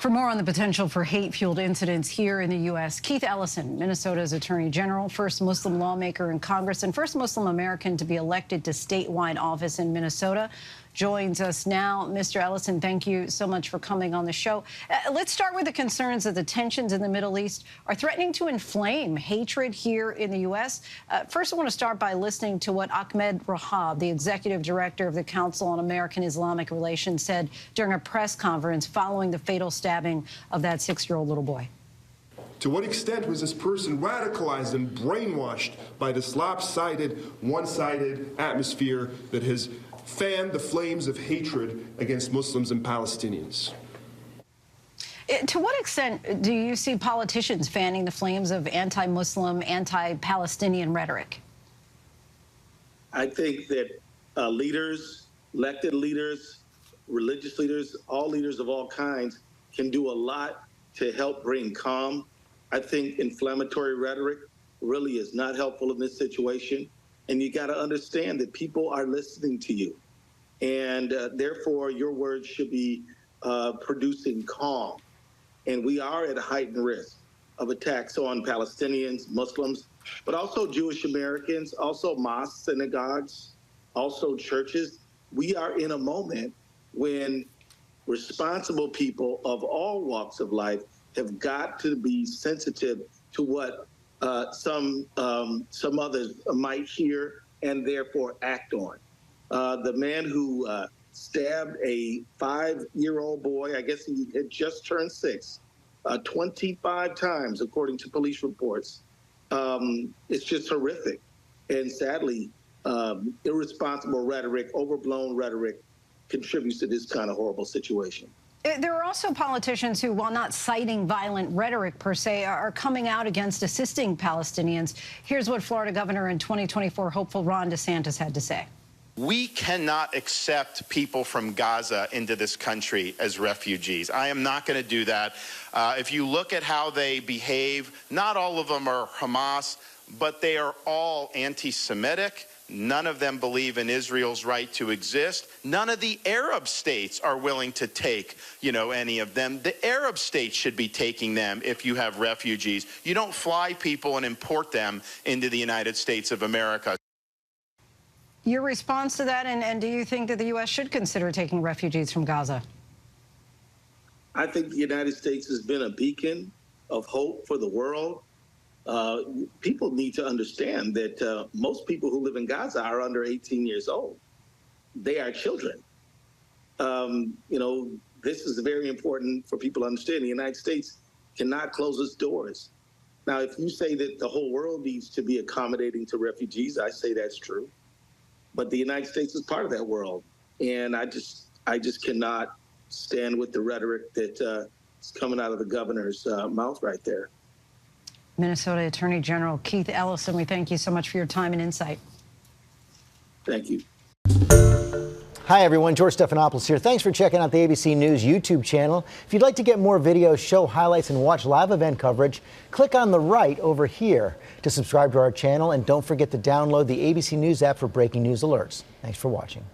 For more on the potential for hate-fueled incidents here in the U.S., Keith Ellison, Minnesota's Attorney General, first Muslim lawmaker in Congress and first Muslim American to be elected to statewide office in Minnesota, joins us now. Mr. Ellison, thank you so much for coming on the show. Let's start with the concerns that the tensions in the Middle East are threatening to inflame hatred here in the U.S. First, I want to start by listening to what Ahmed Rahab, the executive director of the Council on American Islamic Relations, said during a press conference following the fatal stabbing of that 6-year-old little boy. To what extent was this person radicalized and brainwashed by this lopsided, one-sided atmosphere that has fanned the flames of hatred against Muslims and Palestinians? To what extent do you see politicians fanning the flames of anti-Muslim, anti-Palestinian rhetoric? I think that leaders, elected leaders, religious leaders, all leaders of all kinds can do a lot to help bring calm. I think inflammatory rhetoric really is not helpful in this situation. And you got to understand that people are listening to you. And therefore, your words should be producing calm. And we are at a heightened risk of attacks on Palestinians, Muslims, but also Jewish Americans, also mosques, synagogues, also churches. We are in a moment when responsible people of all walks of life have got to be sensitive to what some others might hear and therefore act on. The man who stabbed a 5-year-old boy, I guess he had just turned 6, 25 times, according to police reports. It's just horrific. And sadly, irresponsible rhetoric, overblown rhetoric contributes to this kind of horrible situation. There are also politicians who, while not citing violent rhetoric per se, are coming out against assisting Palestinians. Here's what Florida Governor and 2024 hopeful Ron DeSantis had to say. We cannot accept people from Gaza into this country as refugees. I am not going to do that. If you look at how they behave, not all of them are Hamas, but they are all anti-Semitic. None of them believe in Israel's right to exist. None of the Arab states are willing to take, any of them. The Arab states should be taking them if you have refugees. You don't fly people and import them into the United States of America. Your response to that, and do you think that the U.S. should consider taking refugees from Gaza? I think the United States has been a beacon of hope for the world. People need to understand that most people who live in Gaza are under 18 years old. They are children. This is very important for people to understand. The United States cannot close its doors. Now, if you say that the whole world needs to be accommodating to refugees, I say that's true. But the United States is part of that world. And I just cannot stand with the rhetoric that is coming out of the governor's mouth right there. Minnesota Attorney General Keith Ellison, we thank you so much for your time and insight. Thank you. Hi, everyone. George Stephanopoulos here. Thanks for checking out the ABC News YouTube channel. If you'd like to get more videos, show highlights, and watch live event coverage, click on the right over here to subscribe to our channel. And don't forget to download the ABC News app for breaking news alerts. Thanks for watching.